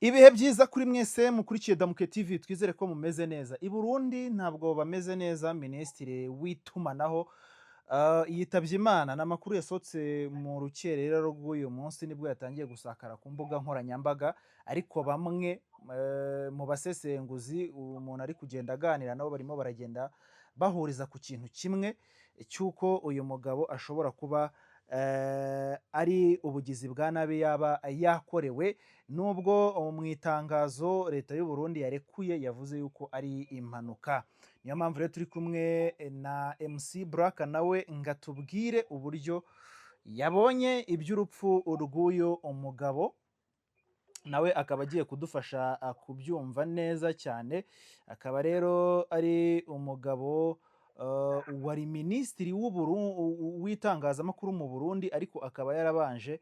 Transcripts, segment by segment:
Ibihe byiza kuri mwese mukurikiye Damuke TV twizere ko mumeze neza. I Burundi ntabwo bameze neza. Minisitiri w'itumanaho yitabye Imana. N'amakuru yasohotse mu rukerera rw'uyu munsi nibwo yatangiye gusakara ku mbuga nkoranyambaga, ariko bamwe mu basesenguzi umuntu ari kugenda aganira nabo barimo baragenda bahuriza ku kintu kimwe cy'uko uyu mugabo ashobora kuba ari ubugizi bwa nabi yaba yakorewe, nubwo mu itangazo leta y'u Burundi yarekuye yavuze yuko ari impanuka. Niyo mpamvu rero turi kumwe na MC Black nawe ngatubwire uburyo yabonye iby'urupfu rw'uyu umugabo, nawe akaba agiye kudufasha kubyumva neza cyane. Akaba rero ari umugabo wari minisitiri w'itangazamakuru mu Burundi, ariko akaba yarabanje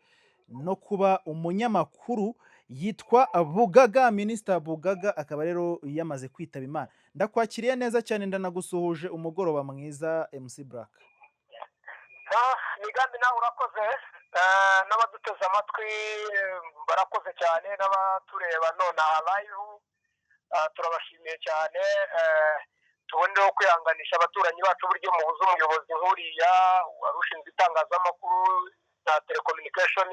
no kuba umunyamakuru. Yitwa Bugaga, Minisita Bugaga, akaba rero yamaze kwitaba Imana. Ndakwakiriye neza cyane, ndanagusuhuje. Umugoroba mwiza MC Black. Migambi nawe urakoze, n'abaduteze amatwi barakoze cyane, n'abatureba nonaha live turabashimiye cyane. Tuboneyeho kwihanganisha abaturanyi bacu buryo mubuze umuyobozi nkuriya wari ushinzwe itangazamakuru na telecommunication.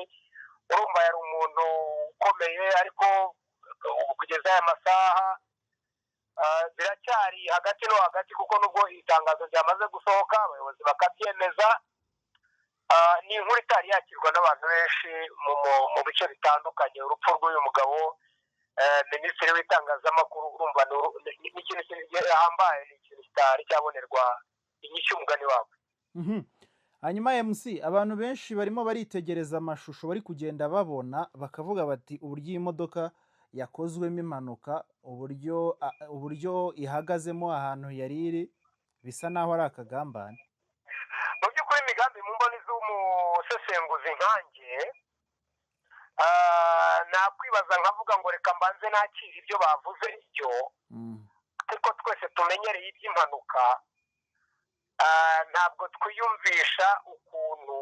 Urumva yari umuntu ukomeye, ariko kugeza aya masaha biracyari hagati no hagati, kuko nubwo itangazo ryamaze gusohoka abayobozi bakabyemeza, ni inkuru itari yakirwa n'abantu benshi mu bice bitandukanye. Urupfu rw'uyu mugabo minisitiri w'itangazamakuru, urumva ni ikintu gihambaye, ni ikintu kitari cyabonerwa inyishyu umugani wabo. Hanyuma MC, abantu benshi barimo baritegereza amashusho bari kugenda babona, bakavuga bati uburyo iyi modoka yakozwemo impanuka, uburyo ihagazemo ahantu yari iri, bisa naho ari akagambane. Mu by'ukuri Migambi, mu mboni z'umusesenguzi nkanjye, nakwibaza nkavuga ngo reka mbanze nakire ibyo bavuze ibyo, ariko twese tumenyereye iby'impanuka. Ntabwo twiyumvisha ukuntu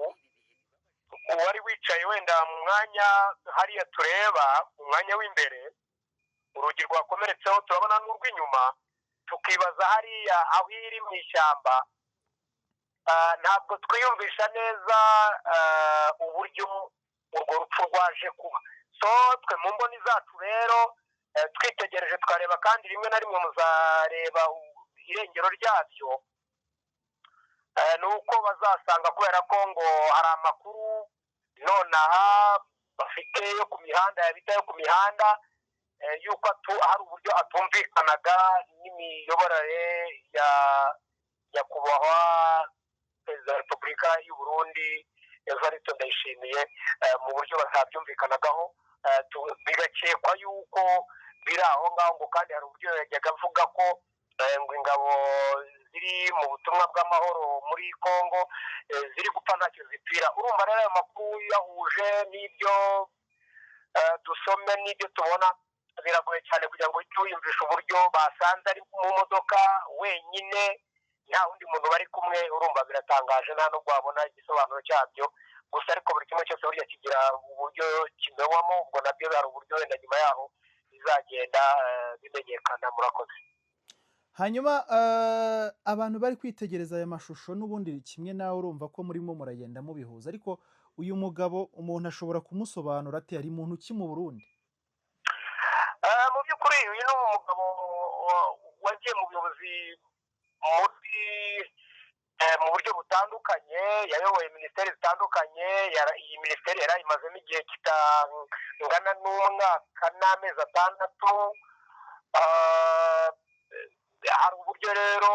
uwari wicaye wenda mu mwanya hariya tureba, mu mwanya w'imbere urugi rwakomeretseho turabona n'urw'inyuma, tukibaza hariya aho iri mu ishyamba. Ntabwo twiyumvisha neza uburyo urwo rupfu rwaje kuba. So twe mu mboni zacu rero twitegereje twareba, kandi rimwe na rimwe muzareba irengero ryabyo, ni uko bazasanga, kubera ko ngo hari amakuru nonaha bafite yo ku mihanda, yabita yo ku mihanda, yuko hari uburyo atumvikanaga n'imiyoborere ya nyakubahwa perezida wa repubulika y'u Burundi Evariste Ndayishimiye, mu buryo batabyumvikanagaho. Bigakekwa yuko biri aho ngaho, ngo kandi hari uburyo yajyaga avuga ko ngo ingabo ziri mu butumwa bw'amahoro muri Kongo ziri gupfa ntacyo zipfira. Urumva rero ayo makuru yahuje n'ibyo dusome n'ibyo tubona, biragoye cyane kugira ngo uhite wiyumvishe uburyo basanze ari mu modoka wenyine, nta wundi muntu bari kumwe. Urumva biratangaje, nta nubwo wabona igisobanuro cyabyo. Gusa ariko buri kimwe cyose burya kigira uburyo kimenywamo, ubwo nabyo hari uburyo wenda nyuma yaho bizagenda bimenyekana. Murakoze. Hanyuma abantu bari kwitegereza aya mashusho n'ubundi kimwe nawe urumva ko murimo muragenda mubihuza, ariko uyu mugabo umuntu ashobora kumusobanura ate? Ari muntu ki mu Burundi? Mu by'ukuri uyu ni umugabo wagiye mu buyobozi mu buryo butandukanye, yayoboye minisiteri zitandukanye. Iyi minisiteri yari ayimazemo igihe kitangana n'umwaka n'amezi 6. Hari uburyo rero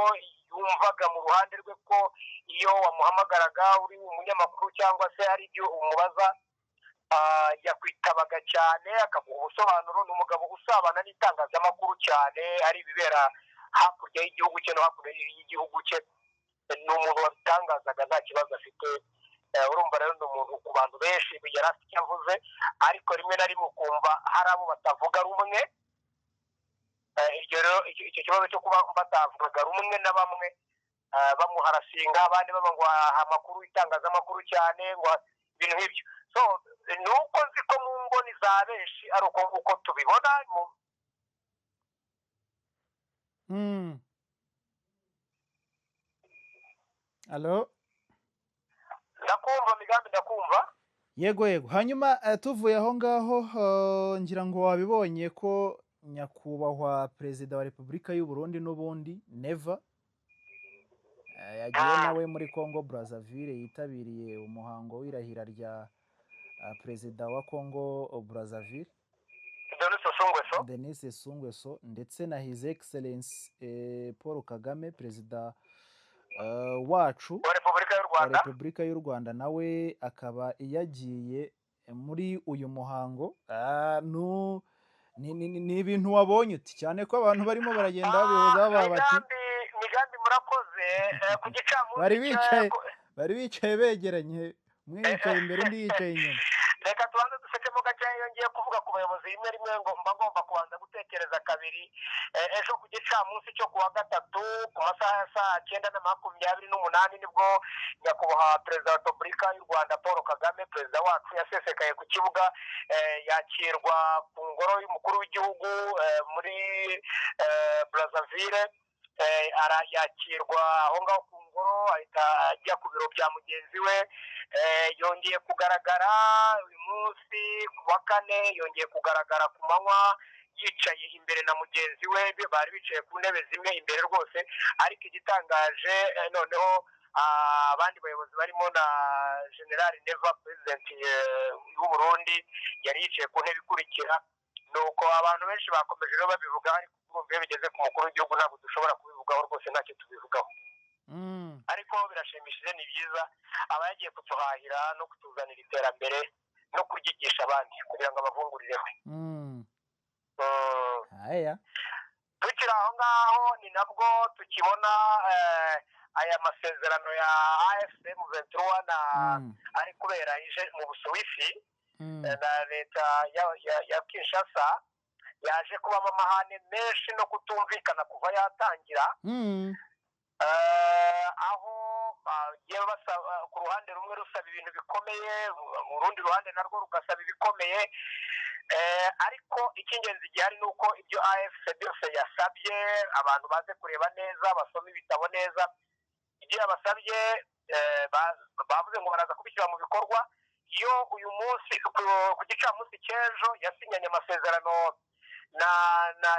yumvaga mu ruhande rwe ko iyo wamuhamagaraga uri umunyamakuru cyangwa se hari ibyo umubaza, yakwitabaga cyane akaguha ubusobanuro. Ni umugabo usabana n'itangazamakuru cyane, ari ibibera hakurya y'igihugu cye no hakurya y'igihugu cye. Ni umuntu wabitangazaga nta kibazo afite. Urumva rero ni umuntu ku bantu benshi yari afite icyo avuze, ariko rimwe na rimwe ukumva hari abo batavuga rumwe. Icyo kibazo cyo kuba batavugaga rumwe na bamwe, bamuharasinga, abandi baba ngo amakuru itangazamakuru cyane, ngo ibintu nk'ibyo. So ni uko nzi ko mu mboni za benshi ari uko tubibona Allo ndakumva Migambi ndakumva yego hanyuma tuvuye aho ngaho ngira ngo wabibonye ko nyakubahwa perezida wa Repubulika y'u Burundi n'ubundi Neva yagiye nawe muri Congo Brazzaville yitabiriye umuhango w'irahira rya perezida wa Congo Brazzaville Denis Sassou Nguesso ndetse na His Excellence Paul Kagame perezida wacu wa Repubulika y'u Rwanda nawe akaba yagiye muri uyu muhango ni ibintu wabonye uti cyane ko abantu barimo baragenda babihuza bati Migambi murakoze ku gicamunsi bari bicaye begeranye umwe yicaye imbere undi yicaye inyuma reka tubanze dusekemo gakeya yongeye kuvuga ku bayobozi rimwe ngo mba ngomba kubanza gutekereza kabiri ejo ku gicamunsi cyo kuwa gatatu ku masaha ya saa 9:28 nibwo nyakubahwa perezida wa Repubulika y'u Rwanda Paul Kagame perezida wacu yasesekaye ku kibuga yakirwa ku ngoro y'umukuru w'igihugu muri Brazzaville yakirwa aho ngaho ku ngoro ahita ajya ku biro bya mugenzi we yongeye kugaragara uyu munsi ku wa kane yongeye kugaragara ku manywa yicaye imbere na mugenzi we bari bicaye ku ntebe zimwe imbere rwose ariko igitangaje noneho abandi bayobozi barimo na General Neva president w'u Burundi yari yicaye ku ntebe ikurikira nuko abantu benshi bakomeje rero babivuga ariko urumva iyo bigeze ku mukuru w'igihugu ntabwo dushobora kubivugaho rwose ntacyo tubivugaho ariko birashimishije ni byiza aba yagiye kutuhahira no kutuzanira iterambere no kuryigisha abandi kugira ngo abavungurireho tukiri aho ngaho ni nabwo tukibona aya masezerano ya AFCM 23 ari kubera mu Busuwisi na leta ya Kinshasa yaje kubamo amahane menshi no kutumvikana kuva yatangira aho bagiye basaba ku ruhande rumwe rusaba ibintu bikomeye mu rundi ruhande narwo rugasaba ibikomeye ariko icy'ingenzi gihari ni uko ibyo AFC byose yasabye abantu baze kureba neza basoma ibitabo neza ibyo yabasabye bavuze ngo baraza kubishyira mu bikorwa iyo uyu munsi ku gicamunsi cy'ejo yasinyanye amasezerano na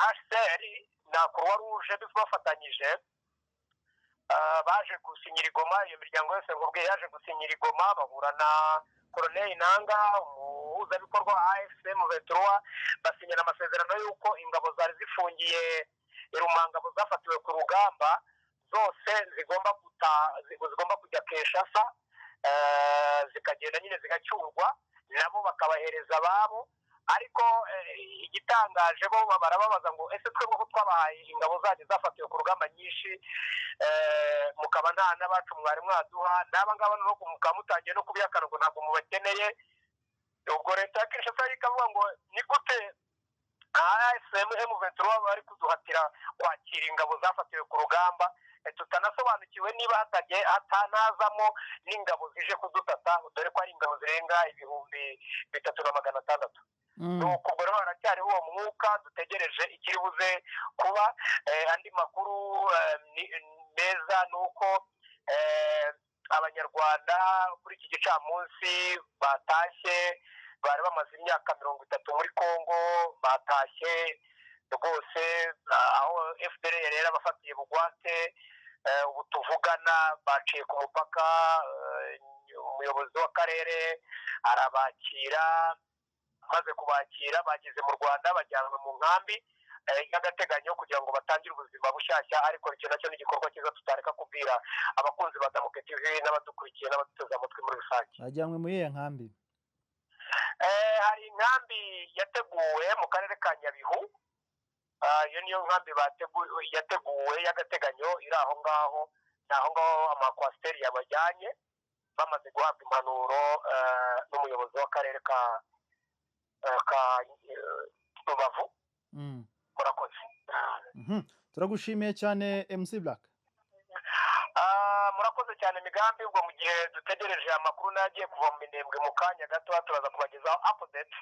HCR na Croix Rouge bafatanyije baje gusinyira igoma iyo miryango yose ngo bwe yaje gusinyira igoma bahura na Colonel Nanga umuhuzabikorwa AFCM 23 basinyana amasezerano y'uko ingabo zari zifungiye irumangabo zafatiwe ku rugamba zose zigomba kujya Kinshasa zikagenda nyine zigacyurwa nabo bakabahereza ababo ariko igitangaje bo barababaza ngo ese twebwe ko twabahaye ingabo zanyu zafatiwe ku rugamba nyinshi mukaba nta n'abacu mwari mwaduha n'aba ngaba no mukamutangiye no kubiyakana ngo ntabwo mubakeneye ubwo leta ya Kinshasa ikavuga ngo ni gute AFCM 23 bari kuduhatira kwakira ingabo zafatiwe ku rugamba tutanasobanukiwe niba hatanazamo n'ingabo zije kudutata dore ko ari ingabo zirenga 3,600 nuko ubwo rero haracyariho uwo mwuka dutegereje ikiri buze kuba andi makuru meza nuko abanyarwanda kuri iki gicamunsi batashye bari bamaze imyaka 30 muri Congo batashye rwose aho FDR rero abafatiye bugwate ubu tuvugana baciye ku mupaka umuyobozi w'akarere arabakira maze kubakira bageze mu Rwanda bajyanwe mu nkambi y'agateganyo kugira ngo batangire ubuzima bushyashya ariko icyo nacyo ni igikorwa cyiza tutareka kubwira abakunzi ba Damuke TV n'abadukurikiye n'abaduteze amatwi muri rusange bajyanwe muri iyo nkambi hari inkambi yateguwe mu karere ka Nyabihu iyo niyo nkambi yateguwe y'agateganyo iri aho ngaho naho ngaho amakwasiteri yabajyanye bamaze guhabwa impanuro n'umuyobozi w'akarere ka Rubavu murakoze turagushimiye cyane MC Black murakoze cyane Migambi, ubwo mu gihe dutegereje amakuru nagiye kuva mu Minembwe mu kanya gato turaza kubagezaho update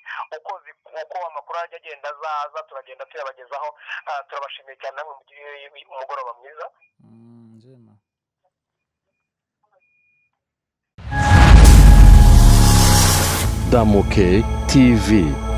uko amakuru agenda azaza turagenda tuyabagezaho. Turabashimiye cyane namwe mu umugoroba mwiza. Njema. Damuke TV.